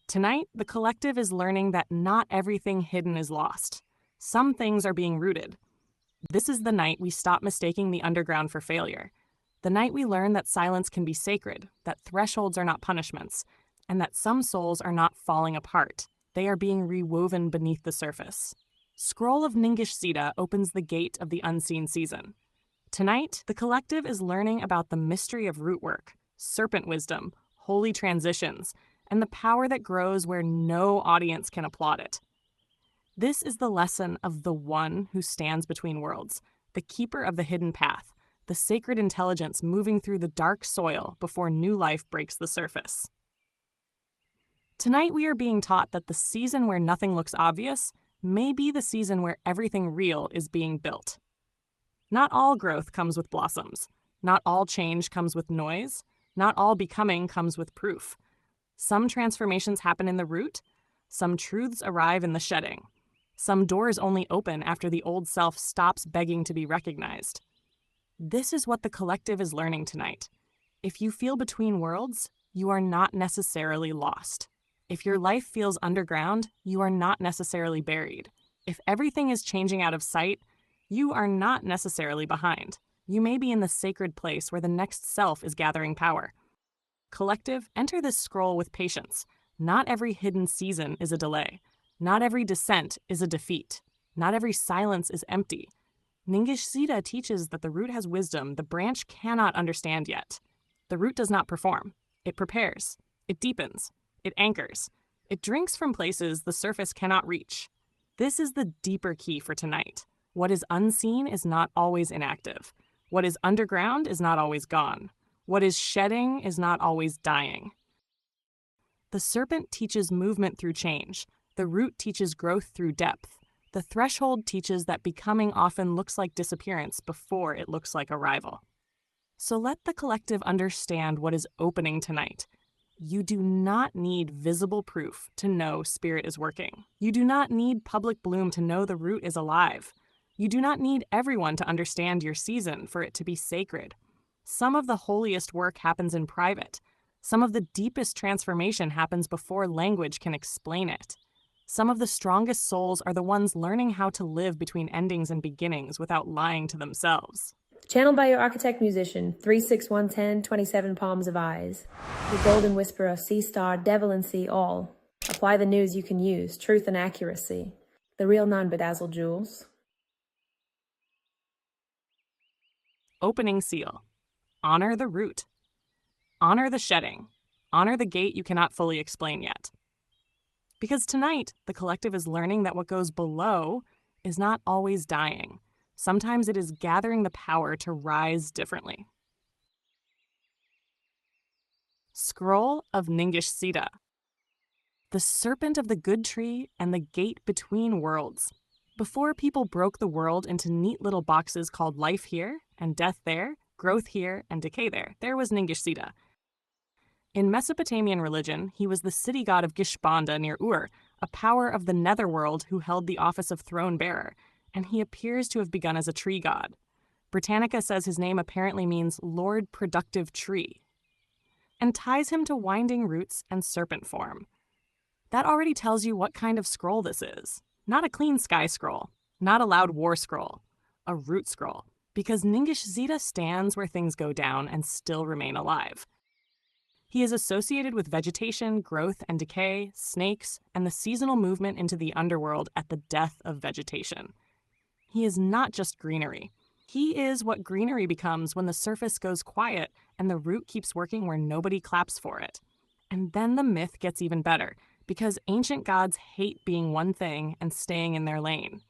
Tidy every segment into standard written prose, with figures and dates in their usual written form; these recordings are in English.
Tonight, the collective is learning that not everything hidden is lost. Some things are being rooted. This is the night we stop mistaking the underground for failure. The night we learn that silence can be sacred, that thresholds are not punishments, and that some souls are not falling apart. They are being rewoven beneath the surface. Scroll of Ningishzida opens the gate of the unseen season. Tonight, the collective is learning about the mystery of root work, serpent wisdom, holy transitions, and the power that grows where no audience can applaud it. This is the lesson of the one who stands between worlds, the keeper of the hidden path, the sacred intelligence moving through the dark soil before new life breaks the surface. Tonight we are being taught that the season where nothing looks obvious may be the season where everything real is being built. Not all growth comes with blossoms. Not all change comes with noise. Not all becoming comes with proof. Some transformations happen in the root. Some truths arrive in the shedding. Some doors only open after the old self stops begging to be recognized. This is what the collective is learning tonight. If you feel between worlds, you are not necessarily lost. If your life feels underground, you are not necessarily buried. If everything is changing out of sight, you are not necessarily behind. You may be in the sacred place where the next self is gathering power. Collective, enter this scroll with patience. Not every hidden season is a delay. Not every descent is a defeat. Not every silence is empty. Ningishzida teaches that the root has wisdom the branch cannot understand yet. The root does not perform. It prepares. It deepens. It anchors. It drinks from places the surface cannot reach. This is the deeper key for tonight. What is unseen is not always inactive. What is underground is not always gone. What is shedding is not always dying. The serpent teaches movement through change. The root teaches growth through depth. The threshold teaches that becoming often looks like disappearance before it looks like arrival. So let the collective understand what is opening tonight. You do not need visible proof to know spirit is working. You do not need public bloom to know the root is alive. You do not need everyone to understand your season for it to be sacred. Some of the holiest work happens in private. Some of the deepest transformation happens before language can explain it. Some of the strongest souls are the ones learning how to live between endings and beginnings without lying to themselves. Channeled by your architect musician, 36110, 27 palms of eyes. The golden whisperer, sea star, Devalan see all. Apply the news you can use, truth and accuracy. The real non-bedazzled jewels. Opening seal. Honor the root. Honor the shedding. Honor the gate you cannot fully explain yet. Because tonight, the collective is learning that what goes below is not always dying. Sometimes it is gathering the power to rise differently. Scroll of Ningishzida. The serpent of the good tree and the gate between worlds. Before people broke the world into neat little boxes called life here and death there, growth here and decay there was Ningishzida. In Mesopotamian religion, he was the city god of Gishbanda near Ur, a power of the netherworld who held the office of throne bearer, and he appears to have begun as a tree god. Britannica says his name apparently means Lord Productive Tree, and ties him to winding roots and serpent form. That already tells you what kind of scroll this is. Not a clean sky scroll, not a loud war scroll, a root scroll, because Ningishzida stands where things go down and still remain alive. He is associated with vegetation, growth and decay, snakes, and the seasonal movement into the underworld at the death of vegetation. He is not just greenery. He is what greenery becomes when the surface goes quiet and the root keeps working where nobody claps for it. And then the myth gets even better, because ancient gods hate being one thing and staying in their lane.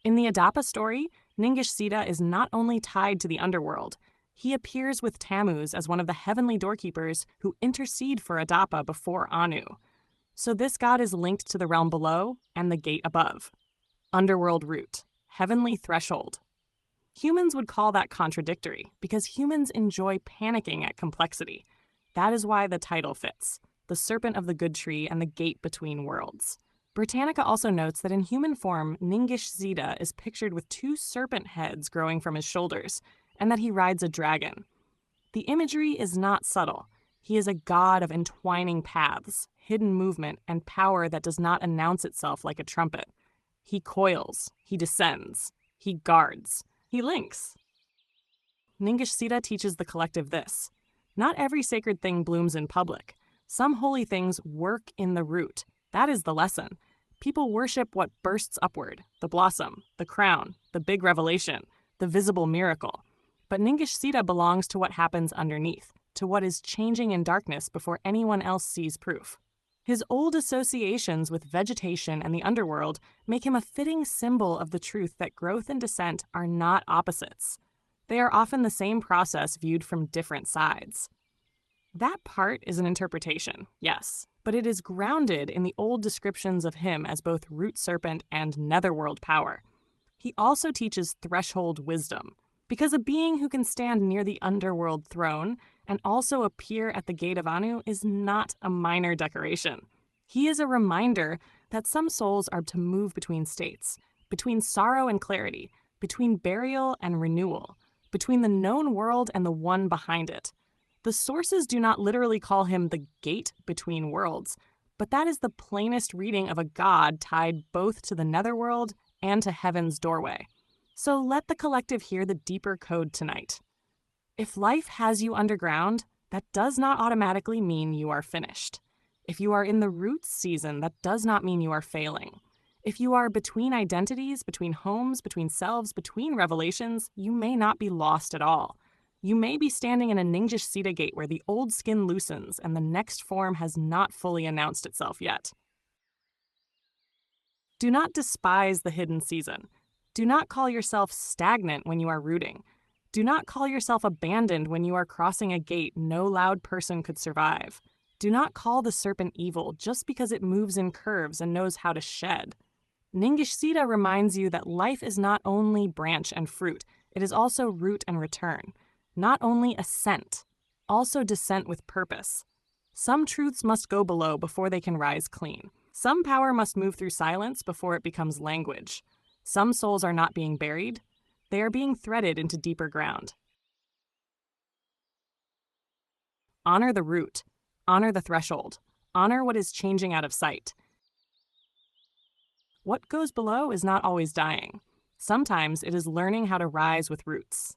In the Adapa story, Ningishzida is not only tied to the underworld, he appears with Tammuz as one of the heavenly doorkeepers who intercede for Adapa before Anu. So this god is linked to the realm below and the gate above. Underworld root, heavenly threshold. Humans would call that contradictory because humans enjoy panicking at complexity. That is why the title fits, the serpent of the good tree and the gate between worlds. Britannica also notes that in human form, Ningishzida is pictured with two serpent heads growing from his shoulders, and that he rides a dragon. The imagery is not subtle. He is a god of entwining paths, hidden movement, and power that does not announce itself like a trumpet. He coils, he descends, he guards, he links. Ningishzida teaches the collective this: not every sacred thing blooms in public. Some holy things work in the root. That is the lesson. People worship what bursts upward: the blossom, the crown, the big revelation, the visible miracle. But Ningishzida belongs to what happens underneath, to what is changing in darkness before anyone else sees proof. His old associations with vegetation and the underworld make him a fitting symbol of the truth that growth and descent are not opposites. They are often the same process viewed from different sides. That part is an interpretation, yes, but it is grounded in the old descriptions of him as both root serpent and netherworld power. He also teaches threshold wisdom, because a being who can stand near the underworld throne and also appear at the gate of Anu is not a minor decoration. He is a reminder that some souls are to move between states, between sorrow and clarity, between burial and renewal, between the known world and the one behind it. The sources do not literally call him the gate between worlds, but that is the plainest reading of a god tied both to the netherworld and to heaven's doorway. So let the collective hear the deeper code tonight. If life has you underground, that does not automatically mean you are finished. If you are in the roots season, that does not mean you are failing. If you are between identities, between homes, between selves, between revelations, you may not be lost at all. You may be standing in a Ningishzida gate where the old skin loosens and the next form has not fully announced itself yet. Do not despise the hidden season. Do not call yourself stagnant when you are rooting. Do not call yourself abandoned when you are crossing a gate no loud person could survive. Do not call the serpent evil just because it moves in curves and knows how to shed. Ningishzida reminds you that life is not only branch and fruit, it is also root and return. Not only ascent, also descent with purpose. Some truths must go below before they can rise clean. Some power must move through silence before it becomes language. Some souls are not being buried, they are being threaded into deeper ground. Honor the root, honor the threshold, honor what is changing out of sight. What goes below is not always dying. Sometimes it is learning how to rise with roots.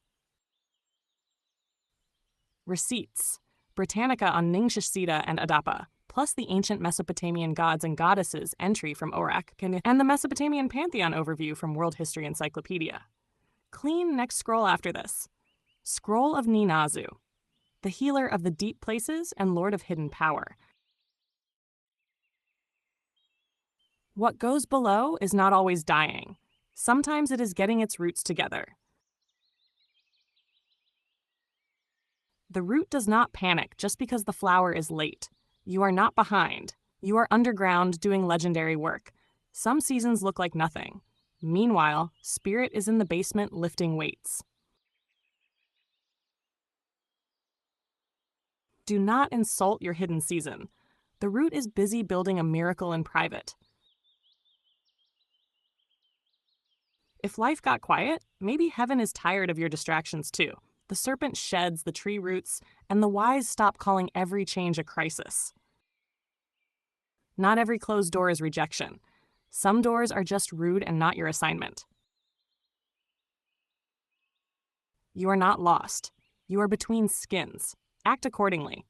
Receipts: Britannica on Ningishzida and Adapa, plus the ancient Mesopotamian gods and goddesses entry from Orak, and the Mesopotamian pantheon overview from World History Encyclopedia. Clean next scroll after this. Scroll of Ninazu, the healer of the deep places and lord of hidden power. What goes below is not always dying. Sometimes it is getting its roots together. The root does not panic just because the flower is late. You are not behind. You are underground doing legendary work. Some seasons look like nothing. Meanwhile, spirit is in the basement lifting weights. Do not insult your hidden season. The root is busy building a miracle in private. If life got quiet, maybe heaven is tired of your distractions too. The serpent sheds the tree roots, and the wise stop calling every change a crisis. Not every closed door is rejection. Some doors are just rude and not your assignment. You are not lost. You are between skins. Act accordingly.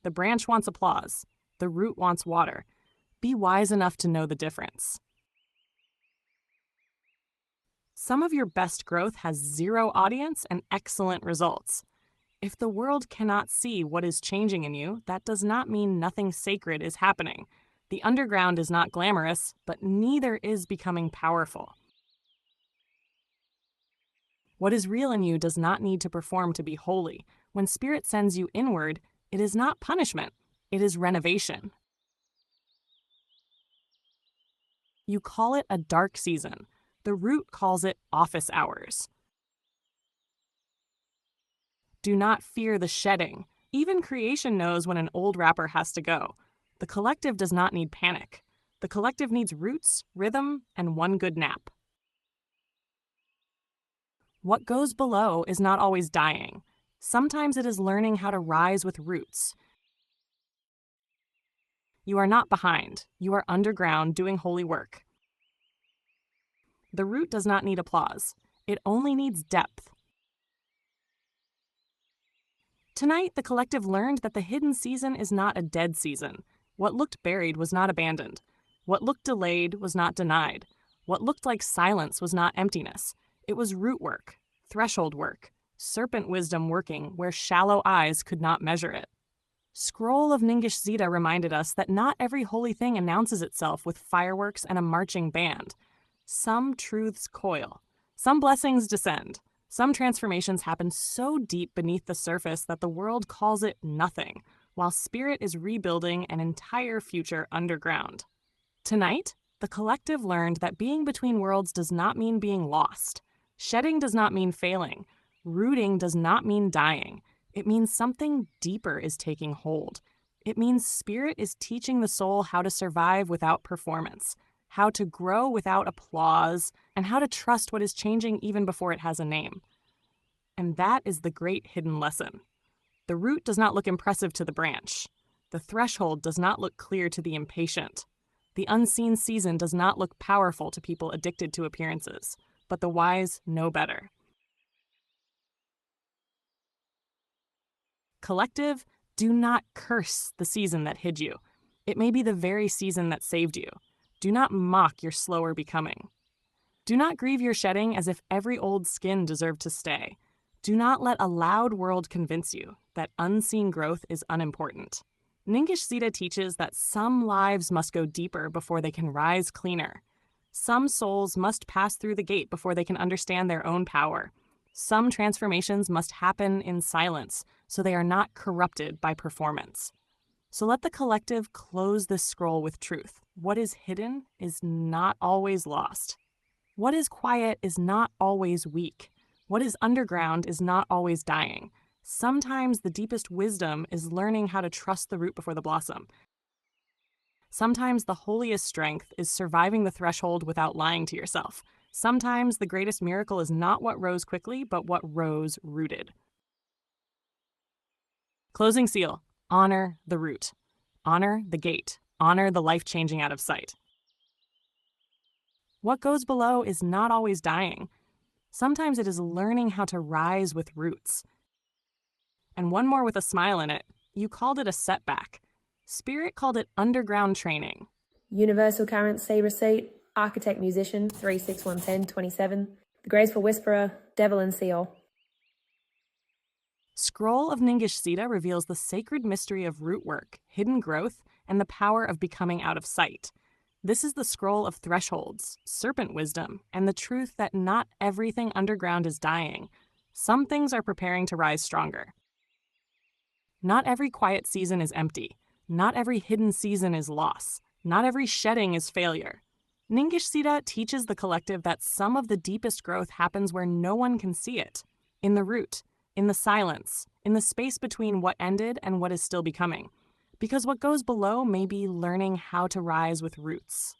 The branch wants applause. The root wants water. Be wise enough to know the difference. Some of your best growth has zero audience and excellent results. If the world cannot see what is changing in you, that does not mean nothing sacred is happening. The underground is not glamorous, but neither is becoming powerful. What is real in you does not need to perform to be holy. When spirit sends you inward, it is not punishment, it is renovation. You call it a dark season. The root calls it office hours. Do not fear the shedding. Even creation knows when an old wrapper has to go. The collective does not need panic. The collective needs roots, rhythm, and one good nap. What goes below is not always dying. Sometimes it is learning how to rise with roots. You are not behind. You are underground doing holy work. The root does not need applause. It only needs depth. Tonight, the collective learned that the hidden season is not a dead season. What looked buried was not abandoned. What looked delayed was not denied. What looked like silence was not emptiness. It was root work, threshold work, serpent wisdom working where shallow eyes could not measure it. Scroll of Ningishzida reminded us that not every holy thing announces itself with fireworks and a marching band. Some truths coil. Some blessings descend. Some transformations happen so deep beneath the surface that the world calls it nothing, while spirit is rebuilding an entire future underground. Tonight, the collective learned that being between worlds does not mean being lost. Shedding does not mean failing. Rooting does not mean dying. It means something deeper is taking hold. It means spirit is teaching the soul how to survive without performance, how to grow without applause, and how to trust what is changing even before it has a name. And that is the great hidden lesson. The root does not look impressive to the branch. The threshold does not look clear to the impatient. The unseen season does not look powerful to people addicted to appearances, but the wise know better. Collective, do not curse the season that hid you. It may be the very season that saved you. Do not mock your slower becoming. Do not grieve your shedding as if every old skin deserved to stay. Do not let a loud world convince you that unseen growth is unimportant. Ningishzida teaches that some lives must go deeper before they can rise cleaner. Some souls must pass through the gate before they can understand their own power. Some transformations must happen in silence so they are not corrupted by performance. So let the collective close this scroll with truth. What is hidden is not always lost. What is quiet is not always weak. What is underground is not always dying. Sometimes the deepest wisdom is learning how to trust the root before the blossom. Sometimes the holiest strength is surviving the threshold without lying to yourself. Sometimes the greatest miracle is not what rose quickly, but what rose rooted. Closing seal. Honor the root. Honor the gate. Honor the life changing out of sight. What goes below is not always dying. Sometimes it is learning how to rise with roots. And one more with a smile in it. You called it a setback. Spirit called it underground training. Universal Current C receipt, Architect Musician 3611027, The Graceful Whisperer, Devalan All. Scroll of Ningishzida reveals the sacred mystery of root work, hidden growth, and the power of becoming out of sight. This is the scroll of thresholds, serpent wisdom, and the truth that not everything underground is dying. Some things are preparing to rise stronger. Not every quiet season is empty. Not every hidden season is loss. Not every shedding is failure. Ningishzida teaches the collective that some of the deepest growth happens where no one can see it. In the root, in the silence, in the space between what ended and what is still becoming. Because what goes below may be learning how to rise with roots.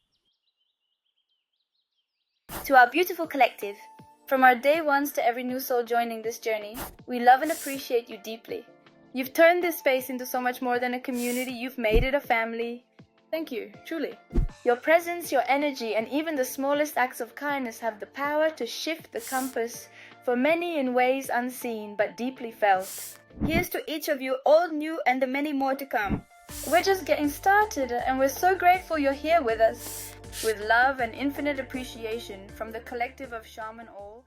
To our beautiful collective, from our day ones to every new soul joining this journey, we love and appreciate you deeply. You've turned this space into so much more than a community. You've made it a family. Thank you, truly. Your presence, your energy, and even the smallest acts of kindness have the power to shift the compass for many in ways unseen but deeply felt. Here's to each of you, all new and the many more to come. We're just getting started, and we're so grateful you're here with us. With love and infinite appreciation from the collective of Shaman All.